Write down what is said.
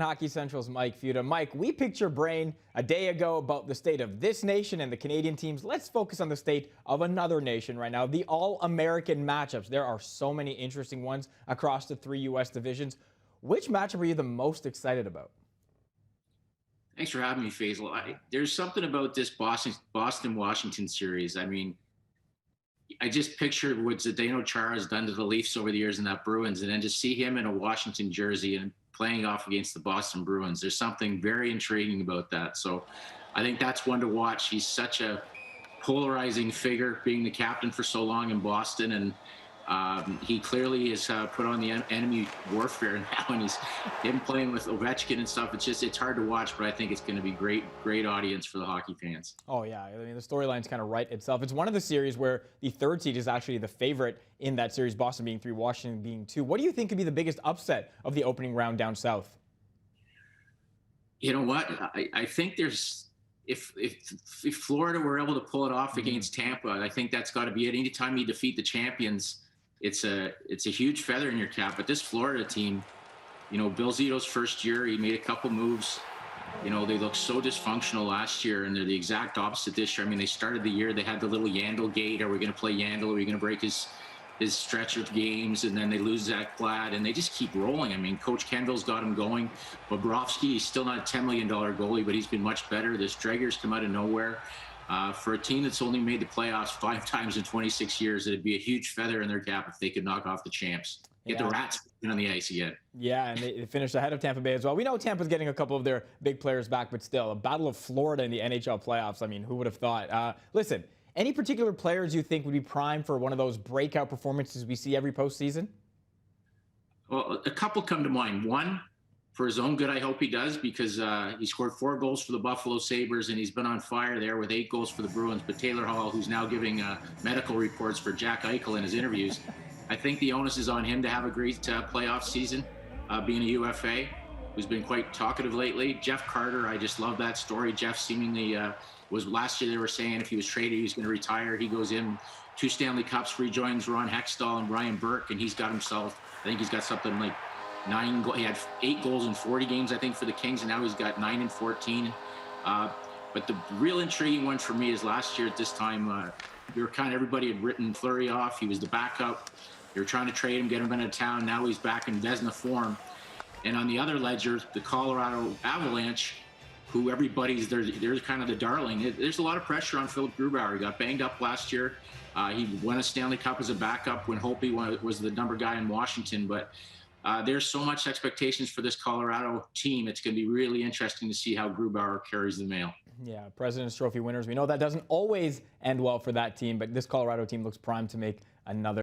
Hockey Central's Mike Futa. Mike, we picked your brain a day ago about the state of this nation and the Canadian teams. Let's focus on the state of another nation right now, the All-American matchups. There are so many interesting ones across the three U.S. divisions. Which matchup are you the most excited about? Thanks for having me, Faisal. There's something about this Boston-Washington series. I mean, I just pictured what Zdeno Chara has done to the Leafs over the years in that Bruins, and then to see him in a Washington jersey and playing off against the Boston Bruins. There's something very intriguing about that. So I think that's one to watch. He's such a polarizing figure, being the captain for so long in Boston, and he clearly has put on the enemy warfare now, and he's him playing with Ovechkin and stuff. It's hard to watch, but I think it's going to be great audience for the hockey fans. Oh, yeah. I mean, the storyline's kind of right itself. It's one of the series where the third seed is actually the favorite in that series, Boston being 3, Washington being 2. What do you think could be the biggest upset of the opening round down south? You know what? I think there's if Florida were able to pull it off against Tampa, I think that's got to be it. Anytime you defeat the champions, it's a huge feather in your cap. But this Florida team, you know, Bill Zito's first year, he made a couple moves. You know, they looked so dysfunctional last year, and they're the exact opposite this year. I mean, they started the year, they had the little Yandel gate. Are we going to play Yandel? Are we going to break his stretch of games? And then they lose Zach Platt, and they just keep rolling. I mean, Coach Kendall's got him going. Bobrovsky, he's still not a $10 million goalie, but he's been much better. This Drager's come out of nowhere. For a team that's only made the playoffs 5 times in 26 years, it'd be a huge feather in their cap if they could knock off the champs. Get the Rats on the ice again. Yeah, and they finished ahead of Tampa Bay as well. We know Tampa's getting a couple of their big players back, but still, a battle of Florida in the NHL playoffs. I mean, who would have thought? Listen, any particular players you think would be primed for one of those breakout performances we see every postseason? Well, a couple come to mind. One, for his own good, I hope he does, because he scored 4 goals for the Buffalo Sabres, and he's been on fire there with 8 goals for the Bruins. But Taylor Hall, who's now giving medical reports for Jack Eichel in his interviews, I think the onus is on him to have a great playoff season, being a UFA, who's been quite talkative lately. Jeff Carter, I just love that story. Jeff seemingly was last year, they were saying if he was traded, he was going to retire. He goes in 2 Stanley Cups, rejoins Ron Hextall and Brian Burke, and he's got himself, I think he's got something like 9 goals. He had 8 goals in 40 games, I think, for the Kings, and now he's got 9 in 14. But the real intriguing one for me is last year at this time, everybody had written Fleury off. He was the backup. They were trying to trade him, get him out of town. Now he's back in Vezina form. And on the other ledger, the Colorado Avalanche, who they're kind of the darling. There's a lot of pressure on Philip Grubauer. He got banged up last year. He won a Stanley Cup as a backup when Holtby was the number guy in Washington. But there's so much expectations for this Colorado team. It's going to be really interesting to see how Grubauer carries the mail. Yeah, President's Trophy winners. We know that doesn't always end well for that team, but this Colorado team looks primed to make another